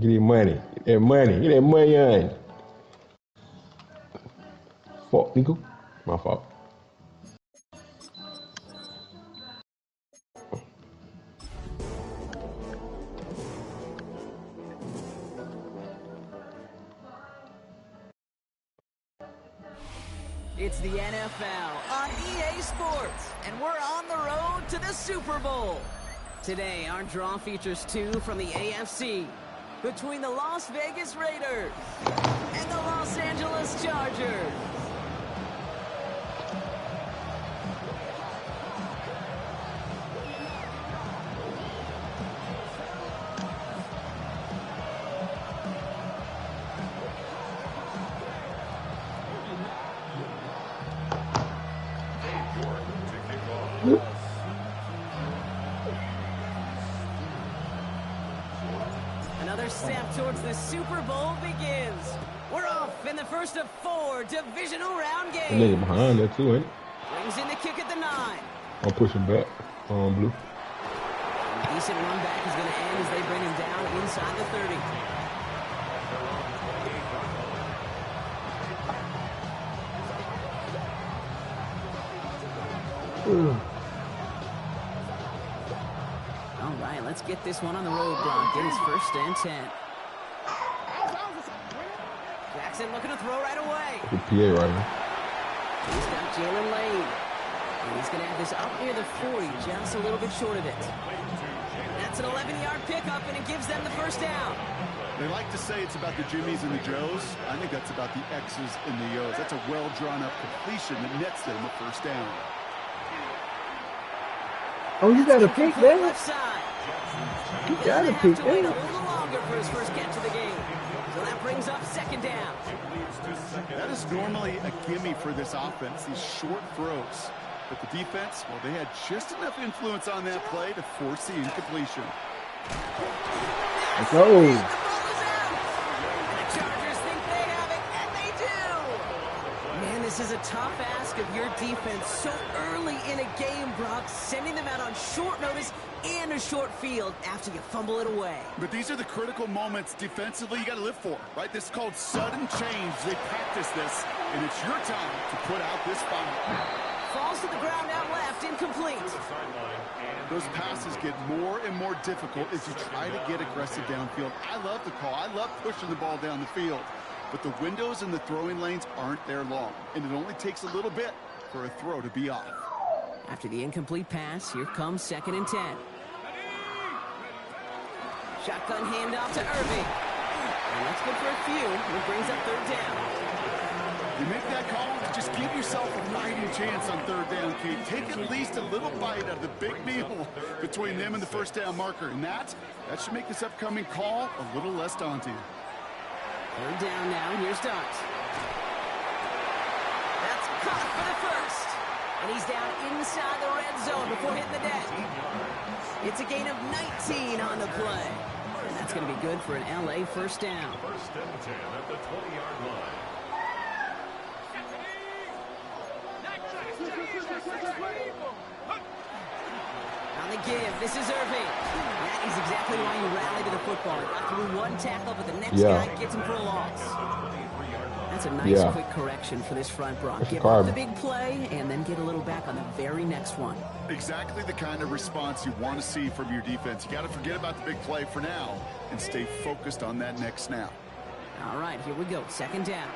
Get that money. Get that money. Get that money on. Fuck, nigga. My fault. It's the NFL on EA Sports, and we're on the road to the Super Bowl. Today, our draw features two from the AFC between the Las Vegas Raiders and the Los Angeles Chargers. Another step towards the Super Bowl begins. We're off in the first of 4 divisional round games. That nigga behind that too, ain't it? Brings in the kick at the 9. I'm pushing back on blue. A decent run back is going to end as they bring him down inside the 30. All right, let's get this one on the road, Gronk. It is 1st and 10. Jackson looking to throw right away. Good PA right now. He's got Jalen Lane. And he's going to have this up near the 40, just a little bit short of it. That's an 11-yard pickup, and it gives them the first down. They like to say it's about the Jimmies and the Joes. I think that's about the X's and the O's. That's a well-drawn-up completion that nets them the first down. Oh, you got a pick there? You got a pick there. there. A little longer for his first catch of the game. So that brings up 2nd down. That is normally a gimme for this offense, these short throws. But the defense, well, they had just enough influence on that play to force the incompletion. Let's go. This is a tough ask of your defense so early in a game, Brock, sending them out on short notice and a short field after you fumble it away. But these are the critical moments defensively you got to live for, right? This is called sudden change. They practice this, and it's your time to put out this final. Falls to the ground out left, incomplete. Those passes get more and more difficult as you try to get aggressive downfield. I love the call. I love pushing the ball down the field. But the windows in the throwing lanes aren't there long, and it only takes a little bit for a throw to be off. After the incomplete pass, here comes 2nd and 10. Shotgun handoff to Irving. And that's good for a few. It brings up 3rd down. You make that call, just give yourself a fighting chance on 3rd down, Keith. Take at least a little bite out of the big meal between them and the 1st down marker, and that should make this upcoming call a little less daunting. 3rd down now. Here's Dart. That's caught for the 1st. And he's down inside the red zone before hitting the deck. It's a gain of 19 on the play. And that's going to be good for an LA 1st down. 1st and 10 at the 20-yard line. On the give, this is Irving. That is exactly why you rally to the football. Got through one tackle, but the next guy gets him for a loss. That's a nice quick correction for this front, Brock. Give up the big play and then get a little back on the very next one. Exactly the kind of response you want to see from your defense. You got to forget about the big play for now and stay focused on that next snap. All right, here we go. 2nd down.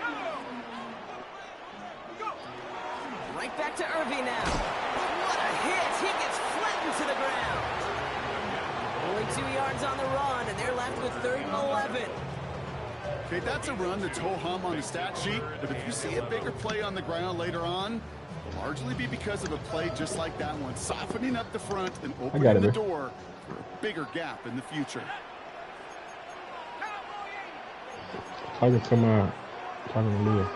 Right back to Irving now. What a hit. He gets flattened to the ground. Only 2 yards on the run, and they're left with 3rd and 11. Okay, that's a run that's ho-hum on the stat sheet, but if you see a bigger play on the ground later on, it'll largely be because of a play just like that one, softening up the front and opening the door for a bigger gap in the future. Talking to my, talking to Leo.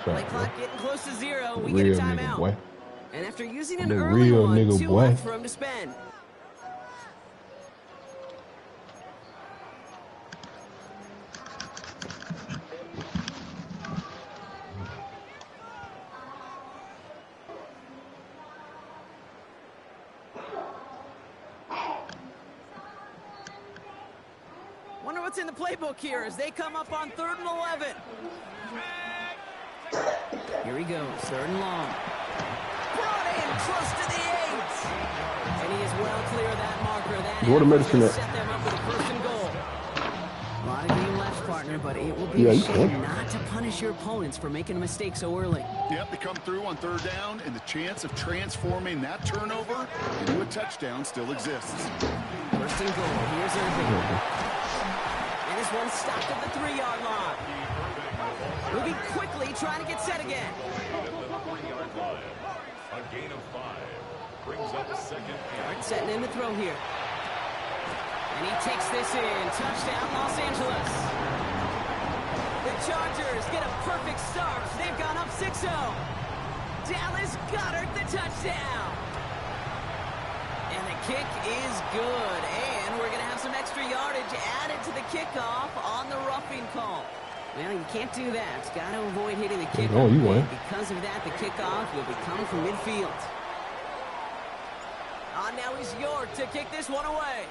Play clock getting close to 0. We get a timeout. And after using an early one, 2 left for him to spend. what's in the playbook here as they come up on 3rd and 11. Here he goes, 3rd and long. Brought in close to the 8. And he is well clear of that marker. That set them up with a 1st and goal. A lot of game left, partner, but it will be a shame not to punish your opponents for making a mistake so early. Yep, they come through on 3rd down, and the chance of transforming that turnover into a touchdown still exists. 1st and goal. Here's Irving. And this one stopped at the 3-yard line. Moving quickly, trying to get set again. A gain of 5 brings up 2nd. Setting in the throw here. And he takes this in. Touchdown, Los Angeles. The Chargers get a perfect start. They've gone up 6-0. Dallas Goedert the touchdown. And the kick is good. And we're going to have some extra yardage added to the kickoff on the roughing call. Well, you can't do that. Got to avoid hitting the kickoff. Because of that, the kickoff will be coming from midfield. Now is York to kick this one away.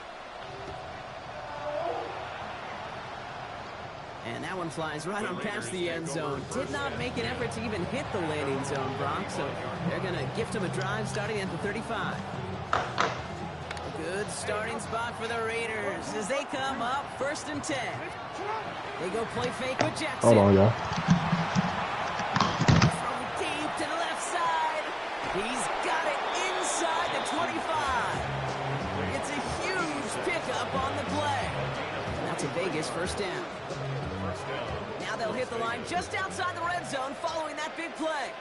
And that one flies right on past the end zone. Did not make an effort to even hit the landing zone, Brock. So they're going to gift him a drive starting at the 35. A good starting spot for the Raiders as they come up 1st and 10. They go play fake with Jackson. Hold on, y'all. Throw deep to the left side. He's got it inside the 25. It's a huge pickup on the play. And that's a Vegas 1st down. Now they'll hit the line just outside the red zone following that big play.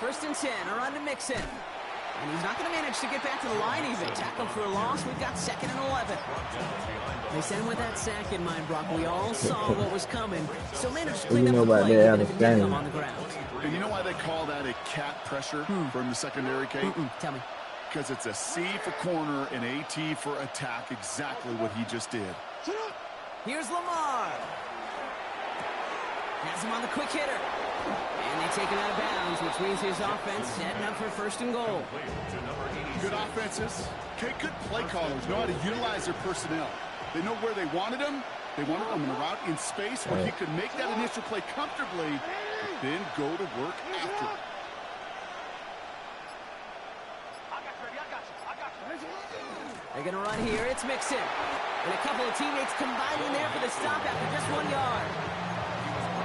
1st and 10, a run to Mixon. And he's not going to manage to get back to the line even. Tackle for a loss. We've got 2nd and 11. They send with that sack in mind, Brock. We all saw what was coming. So managed to clean up the play even if it did come on the ground. And you know why they call that a cat pressure from the secondary, Kate? Tell me. Because it's a C for corner and AT for attack, exactly what he just did. Here's Lamar. Has him on the quick hitter. And they take him out of bounds, which means his offense setting up for 1st and goal. Good offenses. Kate, good play callers know how to utilize their personnel. They know where they wanted him. They wanted him in a route in space where he could make that initial play comfortably, but then go to work after it. They're going to run here. It's Mixon. And a couple of teammates combining there for the stop after just 1 yard.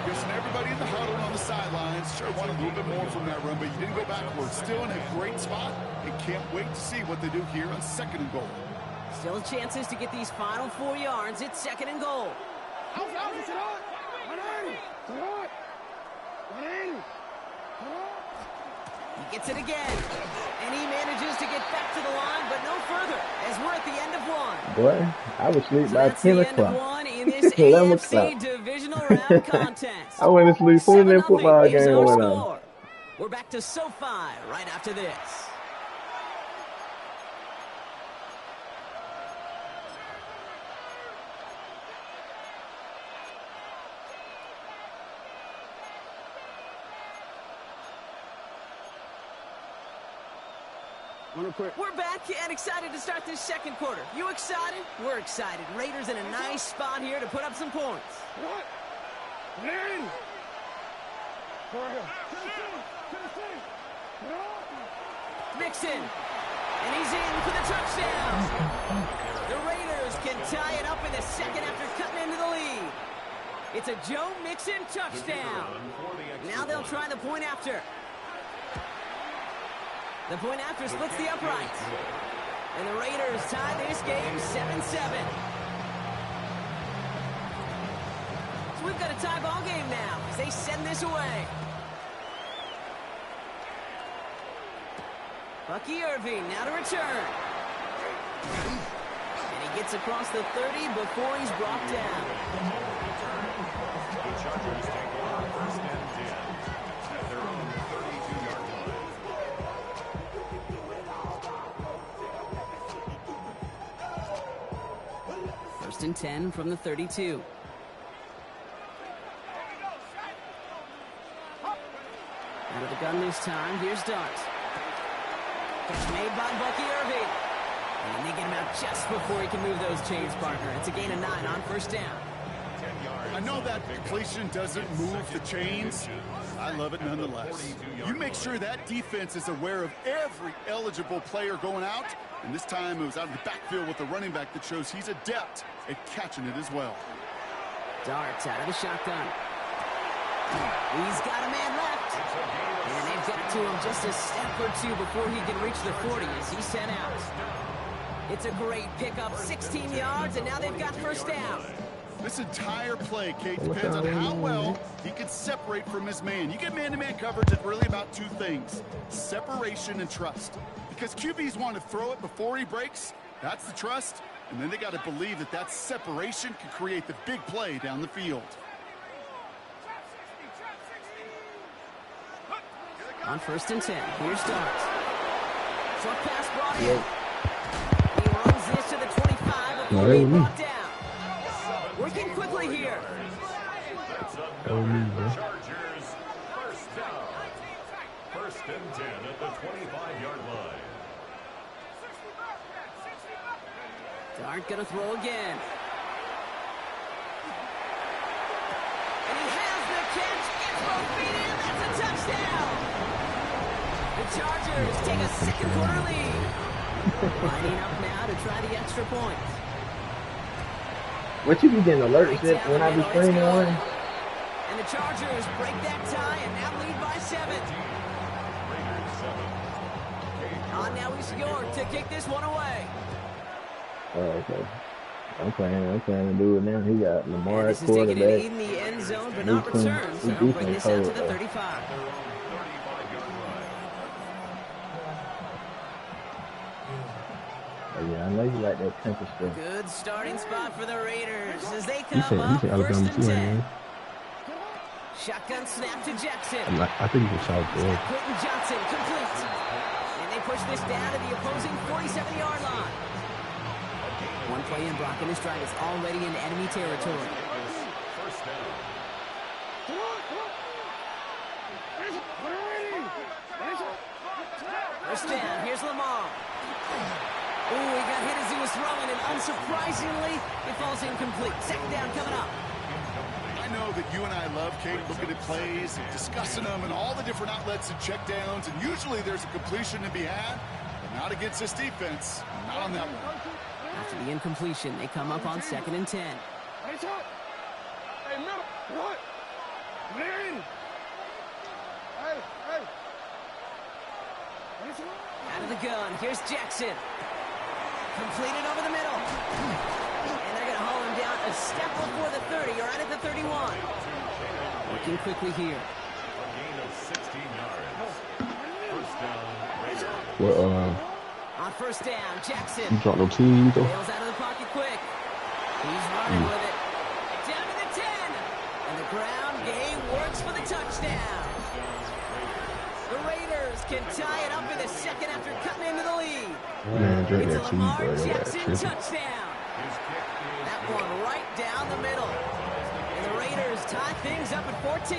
Guessing everybody in the huddle on the sidelines sure wanted a little bit more from that run, but you didn't go backwards. Still in a great spot and can't wait to see what they do here on 2nd and goal. Still chances to get these final 4 yards. It's 2nd and goal. He gets it again. And he manages to get back to the line, but no further, as we're at the end of 1. Boy, I was asleep by 10 o'clock. In this 11 AFC o'clock. divisional round contest. I went to sleep soon as that football game went on. We're back to SoFi right after this. We're back and excited to start this 2nd quarter. You excited? We're excited. Raiders in a nice spot here to put up some points. Mixon. And he's in for the touchdown. The Raiders can tie it up in the 2nd after cutting into the lead. It's a Joe Mixon touchdown. Now they'll try the point after. The point after splits the uprights. And the Raiders tie this game 7-7. So we've got a tie ball game now as they send this away. Bucky Irving now to return. And he gets across the 30 before he's brought down. The Chargers take over 1st and 10 at their own 32-yard line. 1st and 10 from the 32. Out of the gun this time. Here's Dart. Catch made by Bucky Irving. And they get him out just before he can move those chains, Parker. It's a gain of 9 on first down. I know that completion doesn't move the chains. I love it nonetheless. You make sure that defense is aware of every eligible player going out. And this time it was out of the backfield with a running back that shows he's adept at catching it as well. Darts out of the shotgun. He's got a man left. And they've got to him just a step or two before he can reach the 40 as he's sent out. It's a great pickup, 16 yards, and now they've got first down. This entire play, Kate, depends on how well he can separate from his man. You get man-to-man coverage, it's really about two things, separation and trust. Because QBs want to throw it before he breaks, that's the trust, and then they got to believe that that separation can create the big play down the field. On first and 10, here's Darts. Short pass brought in. He runs this to the 25 before being brought down. Working quickly here. Chargers first down. First and 10 at the 25-yard line. Dart gonna throw again. And he has the catch. Gets both feet in. That's a touchdown. The Chargers take a second quarter lead. Lining up now to try the extra point. What you be getting alerts when I be screaming on? And the Chargers break that tie and now lead by 7. On now is York to kick this one away. Oh, okay. I'm playing to do it now. He got Lamar This at is taking it quarterback. in the end zone, but not returned. So it'll bring this out to the 35. Oh, yeah, I know you like that temper stuff. Good starting spot for the Raiders as they come You up said first Alabama and too, 10. man. Shotgun snap to Jackson. I think it's South Florida. Quentin Johnson complete. And they push this down to the opposing 47-yard line. One play in, Brock, and this drive is already in enemy territory. First down. First down, here's Lamar. Ooh, he got hit as he was throwing, and unsurprisingly, it falls incomplete. Second down coming up. I know that you and I love, Kate, looking at plays and discussing them and all the different outlets and checkdowns, and usually there's a completion to be had, but not against this defense. Not on that one. After the incompletion, they come up on second and 10. Out of the gun, here's Jackson. Completed over the middle. And they're going to haul him down a step before the 30, or right at the 31. Working quickly here. A gain of 16 yards. First down, Raiders. Well, On first down, Jackson. you dropped no team, though. Bails out of the pocket quick. He's running with it. Down to the 10. And the ground game works for the touchdown. The Raiders can tie it up in a second after cutting into the lead. Man, drink It's a that tea, Lamar bro. Jackson touchdown. That one right down the middle. And the Raiders tie things up at 14.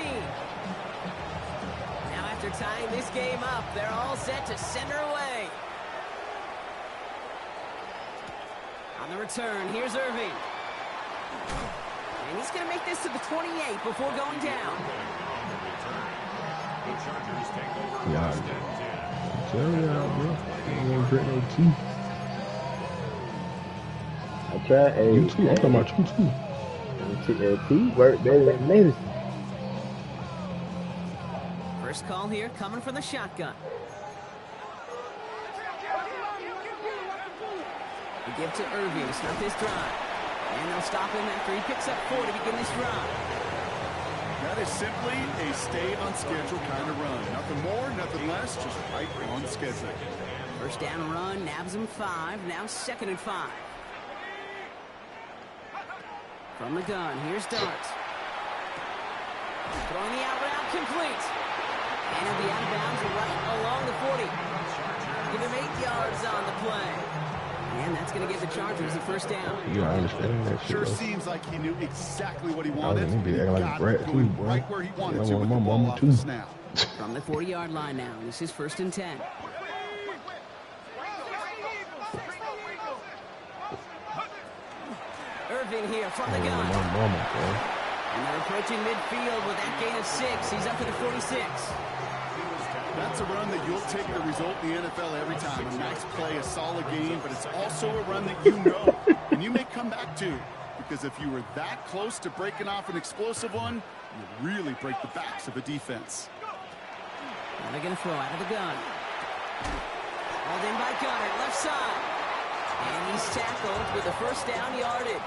Now after tying this game up, they're all set to send her away. On the return, here's Irving. And he's going to make this to the 28 before going down. The Chargers take over Yeah. first and 10. Tell me out, bro. You don't drink no tea. I tried. You too. I'm talking about you too. Tea work better than medicine. First call here coming from the shotgun. They give to Irving to start this drive. And they'll stop him after he picks up 4 to begin this drive. That is simply a stay on schedule kind of run. Nothing more, nothing less, just right on schedule. First down run, nabs him 5, now second and 5. From the gun, here's Darts. Throwing the out route complete. And he'll be out of bounds right along the 40. Give him 8 yards on the play. And that's going to give the Chargers the first down. Yeah, I understand that shit. Sure Though. seems like he knew exactly what he I wanted. was gonna be He acting like got Brett it too, going bro. right where he wanted I to want with my the ball mama off too. the snap. From the 40-yard line now, this is first and 10. Irving here from the gun. And they're approaching midfield with that gain of 6. He's up to the 46. That's a run that you'll take the result in the NFL every time. A nice play, a solid game, but it's also a run that you know and you may come back to. Because if you were that close to breaking off an explosive one, you really break the backs of a defense. Now they're going to throw out of the gun. Hauled in by Gunner, left side. And he's tackled with the first down yardage.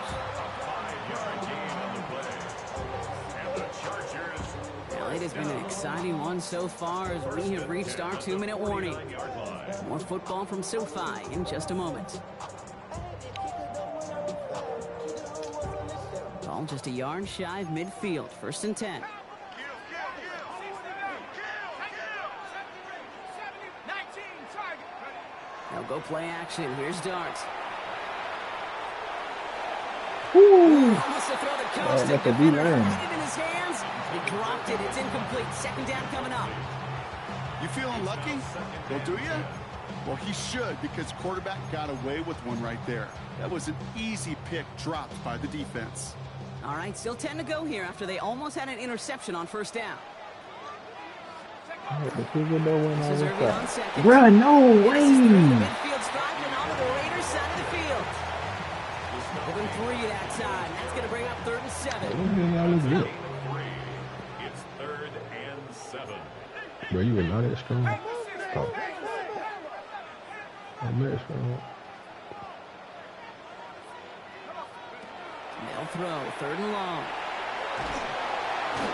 5-yard gain on the play. And the Chargers. Well, it has been an exciting one so far as we have reached our 2-minute warning. More football from SoFi in just a moment. Ball just a yard shy of midfield. 1st and 10. They'll go play action. Here's Dart. Almost to throw the coast. That's a D-line. Right in his hands. He dropped it. It's incomplete. 2nd down coming up. You feeling lucky? Well, do you? Well, he should, because quarterback got away with one right there. That was an easy pick dropped by the defense. All right, still 10 to go here after they almost had an interception on 1st down. The Cleveland don't win all This is this Irving on stuff. 2nd. Bruh, no This is through the way! midfield stripe and onto the Raiders side of the field. Open 3 that time. That's going to bring up 3rd and 7. It's 3rd and 7. Bro, you were not that strong. Oh. I'm not strong. They'll throw. 3rd and long.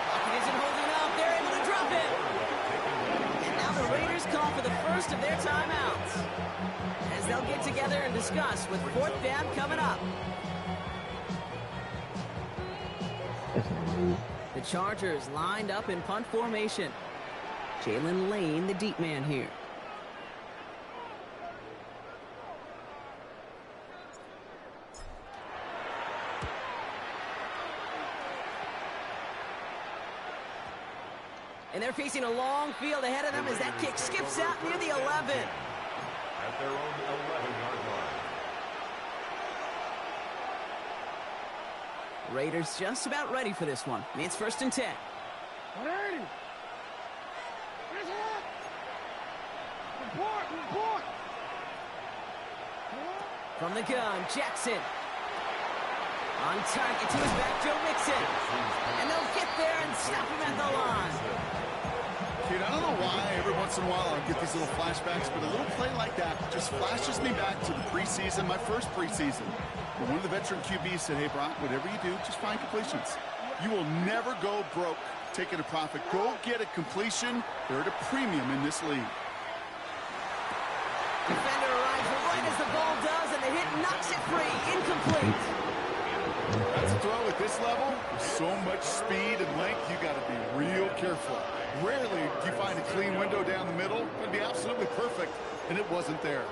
Pocket isn't holding up. They're able to drop it. And now the Raiders call for the first of their timeouts, as they'll get together and discuss with 4th down coming up. The Chargers lined up in punt formation. Jalen Lane, the deep man here. And they're facing a long field ahead of them as that kick skips out near the 11. At their own 11-yard line. Raiders just about ready for this one. It's 1st and 10. From the gun, Jackson. On target to his back, Joe Mixon. And they'll get there and stop him at the line. Dude, I don't know why every once in a while I get these little flashbacks, but a little play like that just flashes me back to the preseason, my first preseason. One of the veteran QBs said, hey, Brock, whatever you do, just find completions. You will never go broke taking a profit. Go get a completion. They're at a premium in this league. Defender arrives right as the ball does, and the hit knocks it free. Incomplete. That's a throw at this level. With so much speed and length, you got to be real careful. Rarely do you find a clean window down the middle. It would be absolutely perfect, and it wasn't there.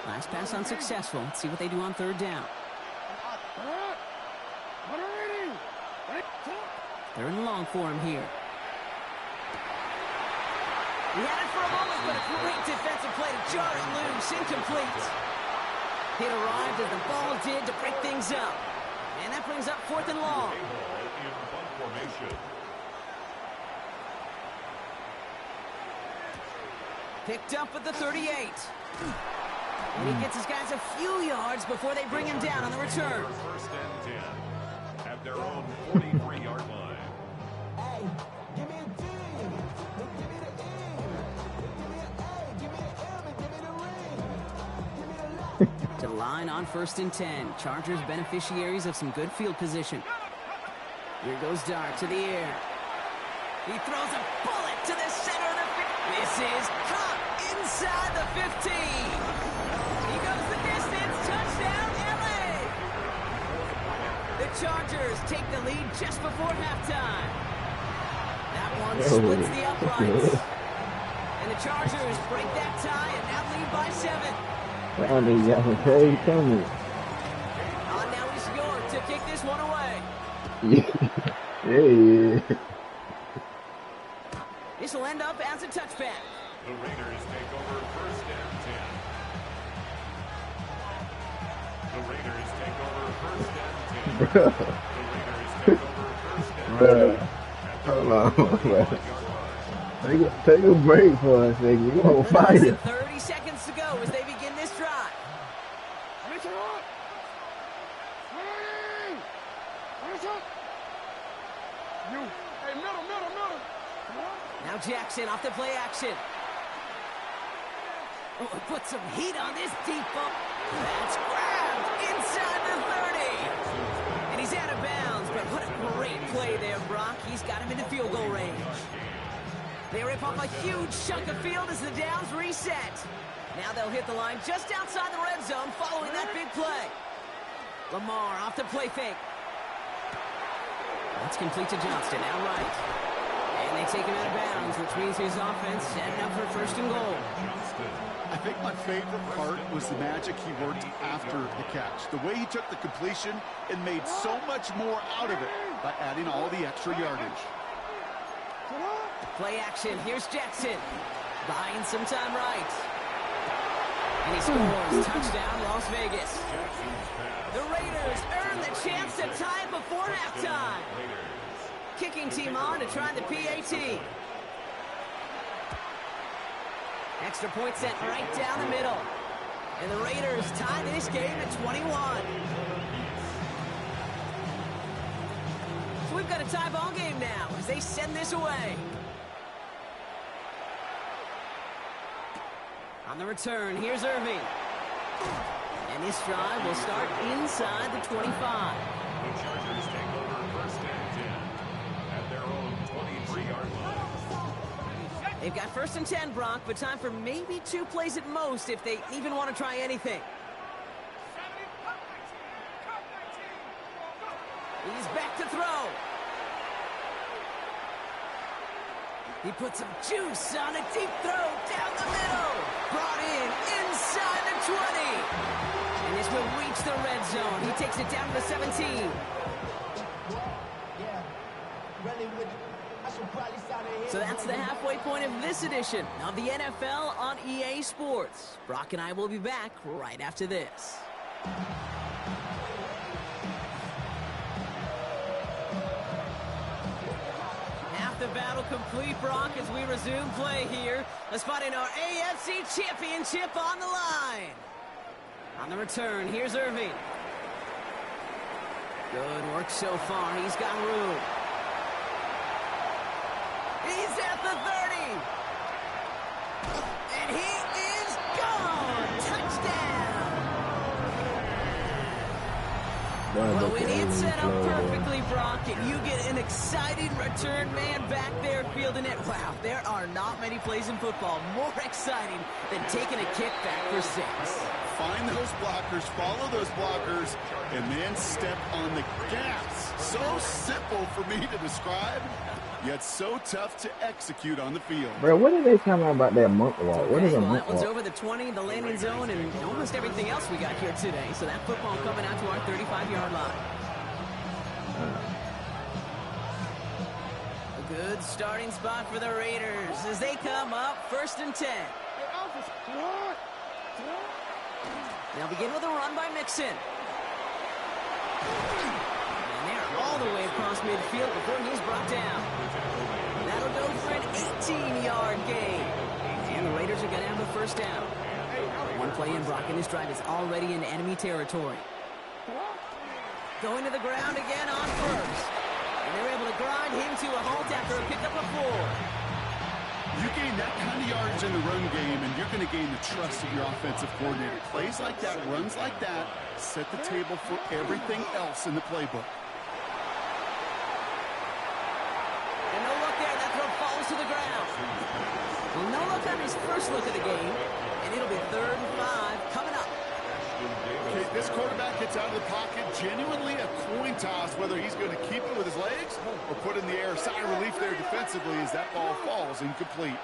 Last pass unsuccessful. Let's see what they do on 3rd down. 3rd and long for him here. He had it for a moment, but a great defensive play to jar it loose. Incomplete. Hit arrived as the ball did to break things up. And that brings up 4th and long. In punt formation. Picked up at the 38. And he gets his guys a few yards before they bring him down on the return. 1st and 10. At their own 43-yard line. To line on 1st and 10. Chargers beneficiaries of some good field position. Here goes Dart to the air. He throws a bullet to the center of the field. This is caught inside the 15. He goes the distance. Touchdown, LA. The Chargers take the lead just before halftime. That one splits the uprights. And the Chargers break that tie and now lead by 7. Oh, they got a trade coming. Now it's York to kick this one away. Yeah. This will end up as a touchback. The Raiders take over 1st and 10. The Raiders take over 1st and 10. bro. Bro. Hold on, bro. Take a break for a second. You on fire. 30 seconds to go as they begin this drive. Now Jackson off the play action. Oh, put some heat on this deep ball. That's grabbed inside the 30. And he's out of bounds, but what a great play there, Brock. He's got him into field goal range. They rip off a huge chunk of field as the downs reset. Now they'll hit the line just outside the red zone following that big play. Lamar off the play fake. That's complete to Johnston, now right. And they take him out of bounds, which means his offense setting up for first and goal. I think my favorite part was the magic he worked after the catch. The way he took the completion and made so much more out of it by adding all the extra yardage. Play action. Here's Jackson. Buying some time right. And he scores. Touchdown, Las Vegas. The Raiders earn the chance to tie it before halftime. Kicking team on to try the PAT. Extra point set right down the middle. And the Raiders tie this game at 21. So we've got a tie ball game now as they send this away. On the return, here's Irving. And this drive will start inside the 25. The Chargers take over first and 10 at their own 23-yard line. They've got first and 10, Brock, but time for maybe 2 plays at most if they even want to try anything. He's back to throw. He puts some juice on a deep throw down the middle. Brought in inside the 20. And this will reach the red zone. He takes it down to the 17. So that's the halfway point of this edition of the NFL on EA Sports. Brock and I will be back right after this. The battle complete, Brock, as we resume play here. Let's find in our AFC Championship on the line. On the return, here's Irving. Good work so far. He's got room. He's at the 30. And he is gone. Touchdown. Well, when it's set up perfectly, Brock, and you get an exciting return man back there fielding it. Wow, there are not many plays in football more exciting than taking a kickback for 6. Find those blockers, follow those blockers, and then step on the gas. So simple for me to describe, yet so tough to execute on the field. Bro, what are they talking about that monk walk? What is a monk walk? That one's walk? over the 20, the landing zone, and almost everything else we got here today. So that football coming out to our 35-yard line. A good starting spot for the Raiders as they come up first and 10. They'll begin with a run by Mixon. And they're all the way across midfield before he's brought down. That'll go for an 18-yard gain. And the Raiders are going to have a first down. One play in, Brock, and this drive is already in enemy territory. Going to the ground again on first. And they're able to grind him to a halt after a pickup of 4. You gain that kind of yardage in the run game, and you're going to gain the trust of your offensive coordinator. Plays like that, runs like that, set the table for everything else in the playbook. And no look there. That throw falls to the ground. Well, no look on his first look of the game, and it'll be 3rd and 5 coming up. Okay, this quarterback gets out of the pocket, genuinely a coin toss whether he's going to keep it with his legs or put in the air. Sigh of relief there defensively as that ball falls incomplete.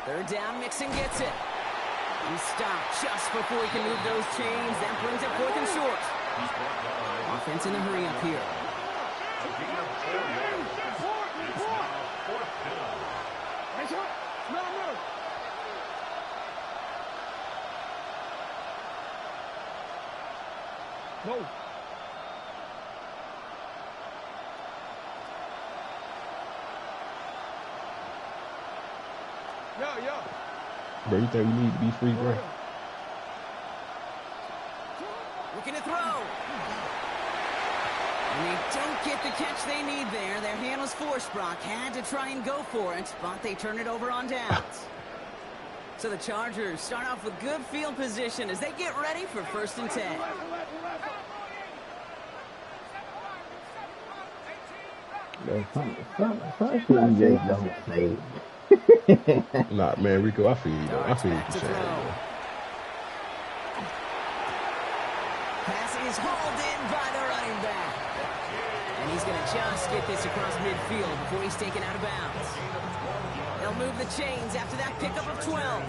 3rd down, Mixon gets it. He stopped just before he can move those chains. That brings up 4th and short. Offense in a hurry up here. No. Bro, you think we need to be free, bro? Looking to throw. And they don't get the catch they need there. Their hand was forced, Brock. Had to try and go for it, but they turn it over on downs. So the Chargers start off with good field position as they get ready for 1st and 10. Some just don't say. Nah, man, Rico, I feel you, though. I feel what you're saying, bro. Pass is hauled in by the running back. And he's going to just get this across midfield before he's taken out of bounds. They'll move the chains after that pickup of 12.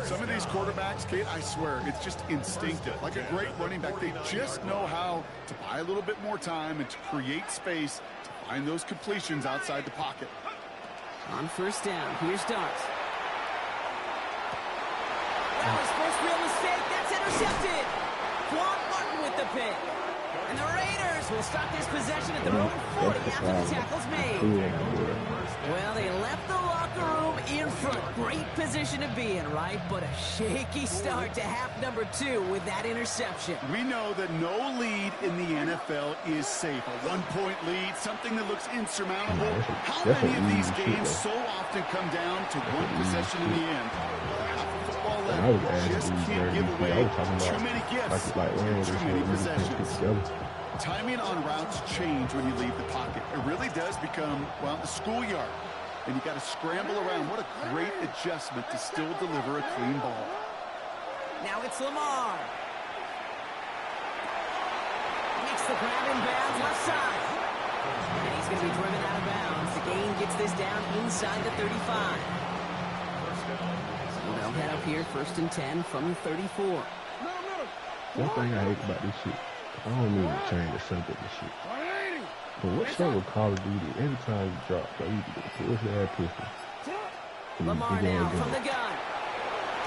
Some of these quarterbacks, Kate, I swear, it's just instinctive. Like a great running back, they just know how to buy a little bit more time and to create space to find those completions outside the pocket. On 1st down, here's Dart. That was first real mistake. That's intercepted. Quan Martin with the pick. And the Raiders will start this possession at their own 40 after the tackle's made. Well, they left the locker room in front. Great position to be in, right? But a shaky start to half number 2 with that interception. We know that no lead in the NFL is safe. A one-point lead, something that looks insurmountable. How many of these games so often come down to one possession in the end? Football level just can't give away too many gifts, too many possessions. Timing on routes change when you leave the pocket. It really does become, well, the schoolyard. And you got to scramble around. What a great adjustment to still deliver a clean ball. Now it's Lamar. Makes the grab in bounds left side. And he's going to be driven out of bounds. The gain gets this down inside the 35. So they'll head up here 1st and 10 from the 34. One thing I hate about this shit, I don't need to change the subject of shit. But what's up with Call of Duty? Every time you drop, bro, you get a push-ass pistol. Lamar now from the gun.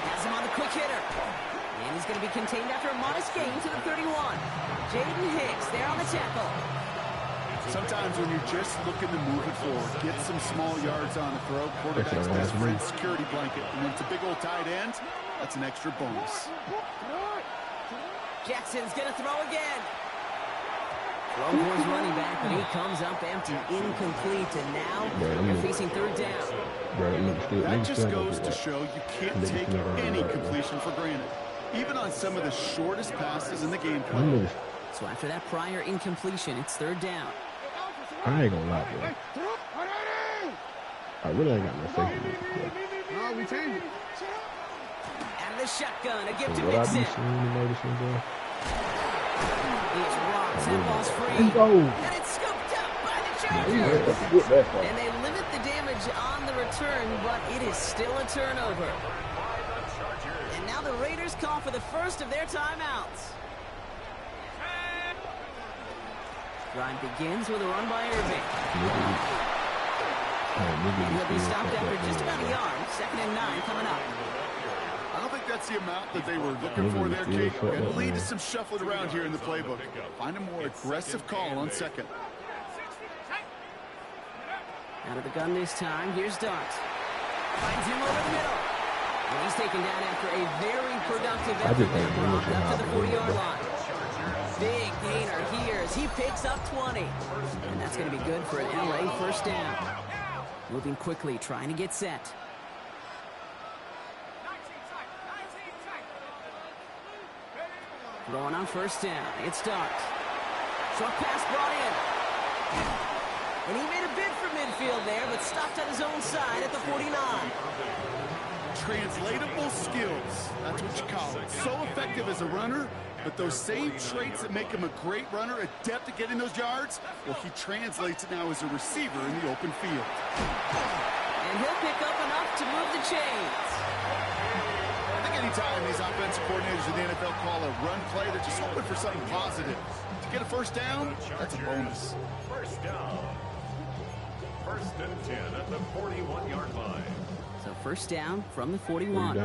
Has him on the quick hitter. And he's going to be contained after a modest gain to the 31. Jaden Hicks there on the tackle. Sometimes when you're just looking to move it forward, get some small yards on a throw, quarterback's best friend security blanket. And when it's a big old tight end, that's an extra bonus. Jackson's going to throw again. Longhorns running back, but he comes up empty, incomplete, and now they're facing 3rd down. That just goes to show you can't take any completion for granted, even on some of the shortest passes in the game plan. So after that prior incompletion, it's 3rd down. I ain't gonna lie, bro. I really ain't got no faith in this. Out of the shotgun, a gift So to what I Mixon. be seeing and noticing, bro? He's rocked, and ball's free. Let's go. And it's scooped up by the Chargers. And they limit the damage on the return, but it is still a turnover. And now the Raiders call for the first of their timeouts. Drive begins with a run by Irving. And he'll be stopped after just about a yard. 2nd and 9 coming up. I don't think that's the amount that they were looking for there, Kate. It'll lead to some shuffling around here in the playbook. Find a more aggressive call on 2nd. Out of the gun this time. Here's Dart. Finds him over the middle. And he's taken down after a very productive effort there, Brock, up to the 40-yard line. Big gainer here as he picks up 20. And that's going to be good for an LA 1st down. Moving quickly, trying to get set. Throwing on 1st down. It's Dart. Short pass brought in. And he made a bid for midfield there, but stopped on his own side at the 49. Translatable skills. That's what you call it. So effective as a runner, but those same traits that make him a great runner, adept at getting those yards, well, he translates it now as a receiver in the open field. And he'll pick up enough to move the chains. I think anytime these offensive coordinators in the NFL call a run play, they're just hoping for something positive. To get a 1st down, that's a bonus. 1st down. 1st and 10 at the 41-yard line. So 1st down from the 41.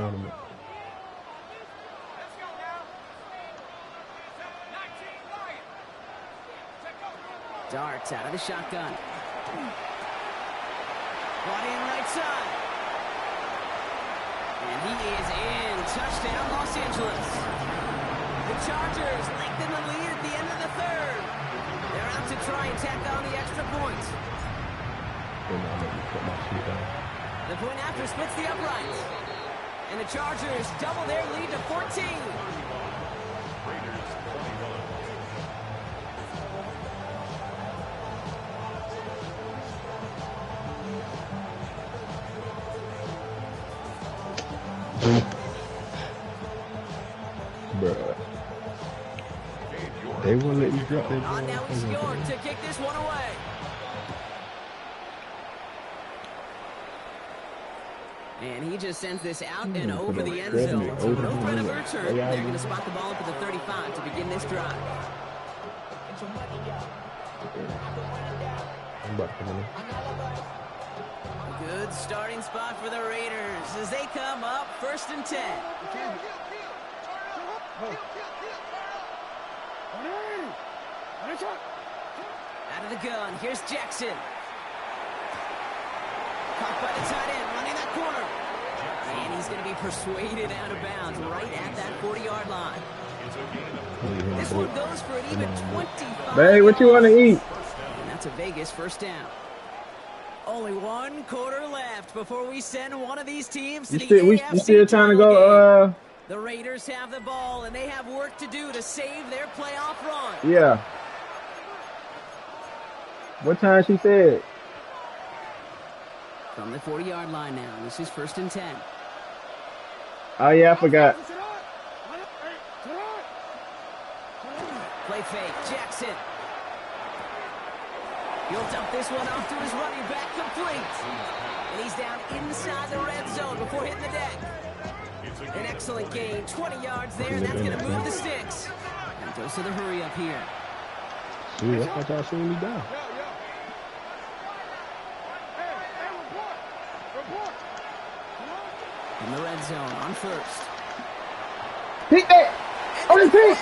Darts out of the shotgun. Brought in right side. And he is in. Touchdown, Los Angeles. The Chargers lengthen the lead at the end of the third. They're out to try and tack on the extra point. The point after splits the uprights. And the Chargers double their lead to 14. Raiders 21. Bruh. They won't let you drop that ball. On now he's York to kick this one away. And he just sends this out and over the end zone. So no threat of a return. They're going to spot the ball up at the 35 to begin this drive. Good starting spot for the Raiders as they come up 1st and 10. Out of the gun, here's Jackson. Caught by the tight end, running that corner. And he's going to be persuaded out of bounds right at that 40-yard line. This one goes for an even 25. Babe, what you want to eat? And that's a Vegas first down. Only 1 quarter left before we send one of these teams to the AFC we still trying to go, The Raiders have the ball, and they have work to do to save their playoff run. Yeah. What time she said? From the 40-yard line now. This is 1st and 10. Oh, yeah, I forgot. Play fake. Jackson. He'll dump this one off to his running back, complete. And he's down inside the red zone before hitting the deck. An excellent gain. 20 yards there, and that's going to move the sticks. And goes to the hurry up here. See, I thought y'all seeing me down. In the red zone on 1st. Pick that! On his pick!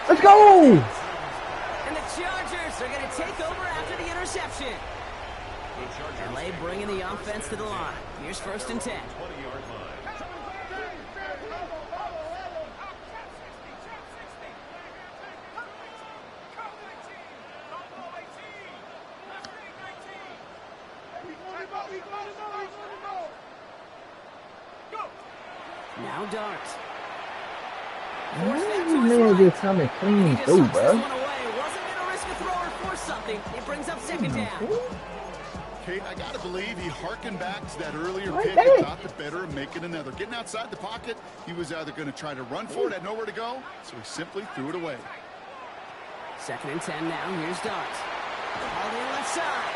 Let's go! And the Chargers are going to take over after the interception. LA bringing the offense to the line. Here's 1st and 10. 20-yard line. Now Dart. These men just coming clean through, bro. Wasn't going to risk a throw or force something. It brings up 2nd down. Kate, I got to believe he harkened back to that earlier Right pick there. and thought the better of making another. Getting outside the pocket, he was either going to try to run for it, had nowhere to go, so he simply threw it away. 2nd and 10 now. Here's Dart. All the left side.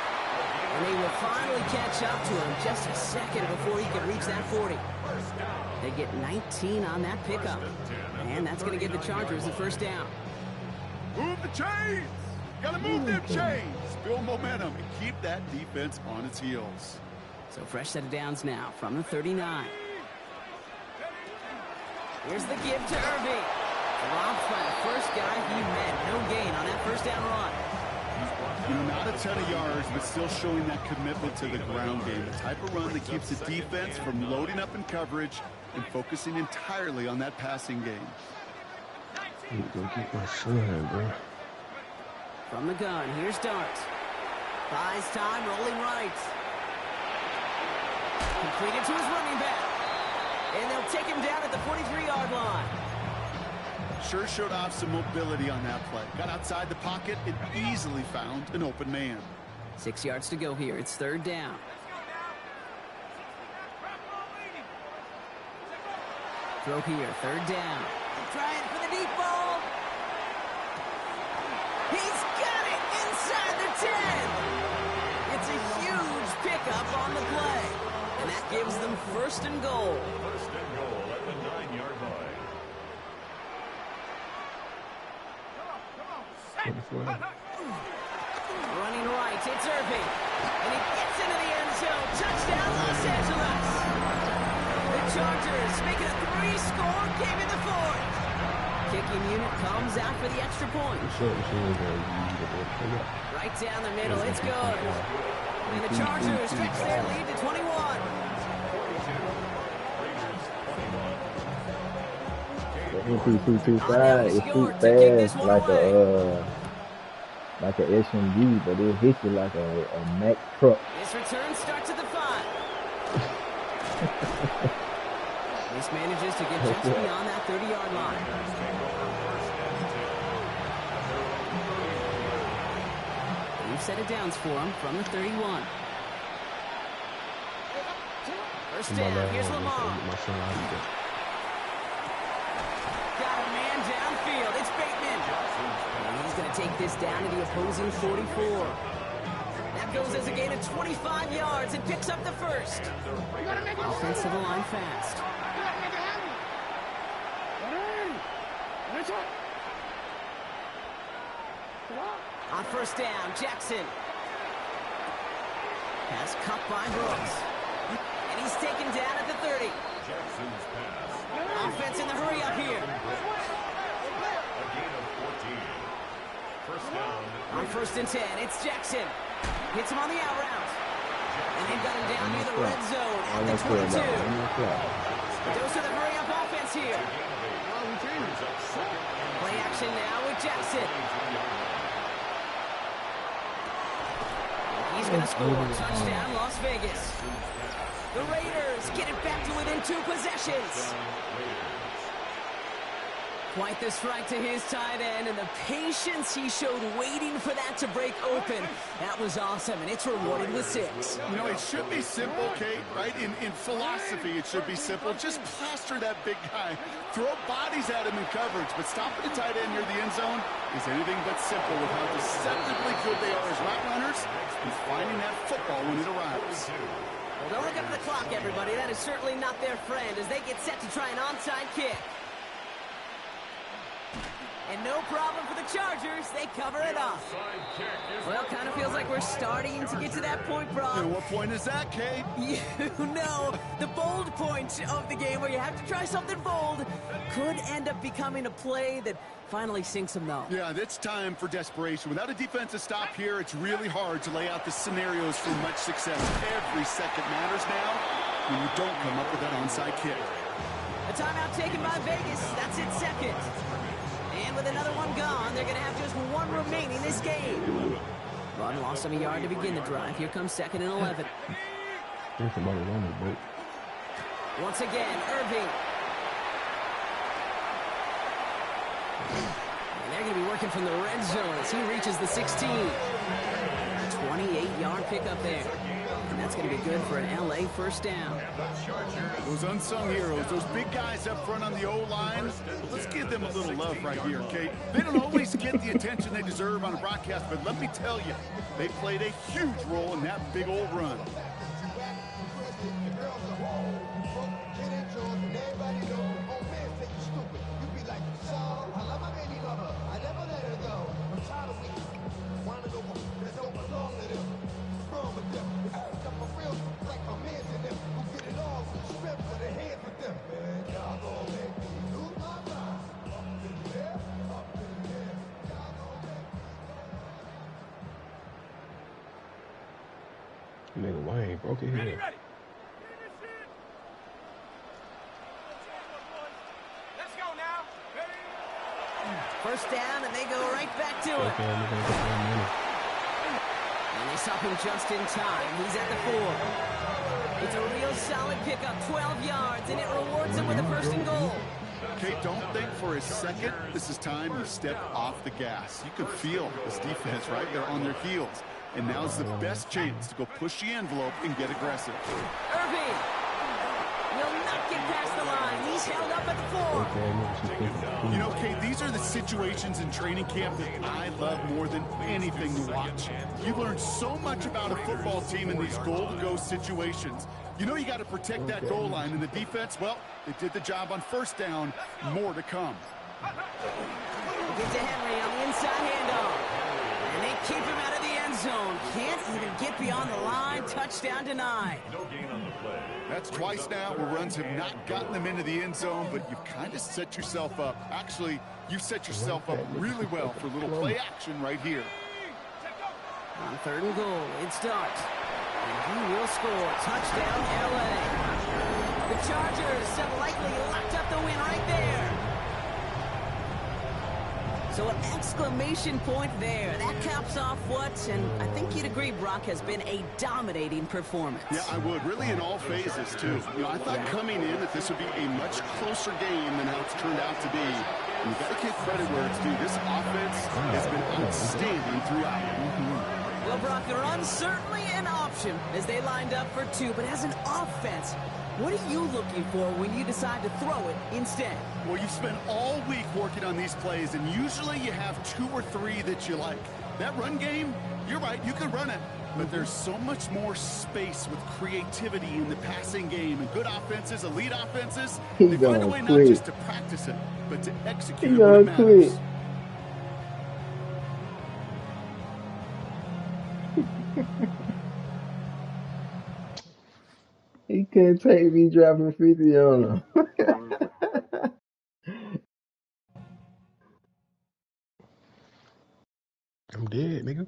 And they will finally catch up to him just a second before he can reach that 40. They get 19 on that pickup. And that's going to give the Chargers the 1st down. Move the chains! Got to move them chains! Build momentum and keep that defense on its heels. So fresh set of downs now from the 39. Here's the give to Irving. Dropped by the first guy he met. No gain on that 1st down run. You know, not a ton of yards, but still showing that commitment to the ground game. The type of run that keeps the defense from loading up in coverage and focusing entirely on that passing game. Go get my son, bro. From the gun, here's Dart. Buys time, rolling right. Completed to his running back. And they'll take him down at the 43-yard line. Sure showed off some mobility on that play. Got outside the pocket and easily found an open man. 6 yards to go here. It's 3rd down. Throw here, 3rd down. Trying for the deep ball. He's got it inside the 10. It's a huge pickup on the play. And that gives them 1st and goal. 1st and goal at the 9-yard line. Running right, it's Irving. And he gets into the end zone. Touchdown, Los Angeles. The Chargers make it a 3-score game in the 4th. Kicking unit comes out for the extra point. Right down the middle, it's good. And the Chargers stretch their lead to 21. On now 2-2-2-5, he it shoot scored to kick this fast one away. like a SMG, but it hit you like a Mack truck. This return starts at the 5. This manages to get just beyond that 30-yard line. We've set it downs for him from the 31. First down, here's Lamar. Got a man downfield. It's Bateman. And he's going to take this down to the opposing 44. That goes as a gain of 25 yards and picks up the first. Offense to the line fast. On first down, Jackson. Pass cut by Brooks. And he's taken down at the 30. Jackson's pass. Offense in the hurry up here. A gain of 14. First down. On first and 10, it's Jackson. Hits him on the out route. And they've got him down near the red zone at the 22. Goes to the hurry up offense here. Play action now with Jackson. He's going to score. Touchdown, Las Vegas. The Raiders get it back to within 2 possessions. Quite the strike to his tight end, and the patience he showed waiting for that to break open. That was awesome, and it's rewarded with 6. You know, it should be simple, Kate, right? In philosophy, it should be simple. Just plaster that big guy. Throw bodies at him in coverage, but stopping a tight end near the end zone is anything but simple with how deceptively good they are as route runners and finding that football when it arrives. Well, don't look up at the clock, everybody. That is certainly not their friend as they get set to try an onside kick. And no problem for the Chargers. They cover it up. Well, kind of feels like we're starting to get to that point, Brock. And what point is that, Kate? You know, the bold point of the game where you have to try something bold could end up becoming a play that finally sinks them, though. Yeah, it's time for desperation. Without a defensive stop here, it's really hard to lay out the scenarios for much success. Every second matters now when you don't come up with that onside kick. A timeout taken by Vegas. That's its second. And with another one gone, they're going to have just one remaining this game. Run lost him a yard to begin the drive. Here comes 2nd and 11. Once again, Irving. And they're going to be working from the red zone as he reaches the 16. 28-yard pickup there. And that's going to be good for an LA first down. Those unsung heroes, those big guys up front on the O-line, let's give them a little love right here, Kate. They don't always get the attention they deserve on a broadcast, but let me tell you, they played a huge role in that big old run. Nigga Wayne broke his head. Let's go now. First down, and they go right back to it. And they stop him just in time. He's at the 4. It's a real solid pickup, 12 yards, and it rewards him with a first and goal. Kate, don't think for a second this is time you step off the gas. You can feel this defense, right? They're on their heels. And now's the best chance to go push the envelope and get aggressive. Irving will not get past the line. He's held up at the 4. You know, Kate, these are the situations in training camp that I love more than anything to watch. You learn so much about a football team in these goal-to-go situations. You know you got to protect that goal line, and the defense, well, they did the job on first down. More to come. Get to Henry on the inside handoff. And they keep him out of the end zone. Can't even get beyond the line. Touchdown denied. No gain on the play. That's twice now where runs have not gotten them into the end zone, but you've kind of set yourself up. Actually, you've set yourself up really well for a little play action right here. On 3rd and goal, it starts. And he will score. Touchdown, LA. The Chargers have likely locked up the win right there. So an exclamation point there. That caps off what, and I think you'd agree, Brock, has been a dominating performance. Yeah, I would. Really in all phases, too. You know, I thought coming in that this would be a much closer game than how it's turned out to be. And you've got to give credit where it's due. This offense has been outstanding throughout. Well, Brock, the run's certainly an option as they lined up for two, but as an offense, what are you looking for when you decide to throw it instead? Well, you've spent all week working on these plays, and usually you have 2 or 3 that you like. That run game, you're right, you can run it, but there's so much more space with creativity in the passing game, and good offenses, elite offenses, they find a way not just to practice it, but to execute it when it matters. He couldn't take me dropping 50 on him. I'm dead, nigga.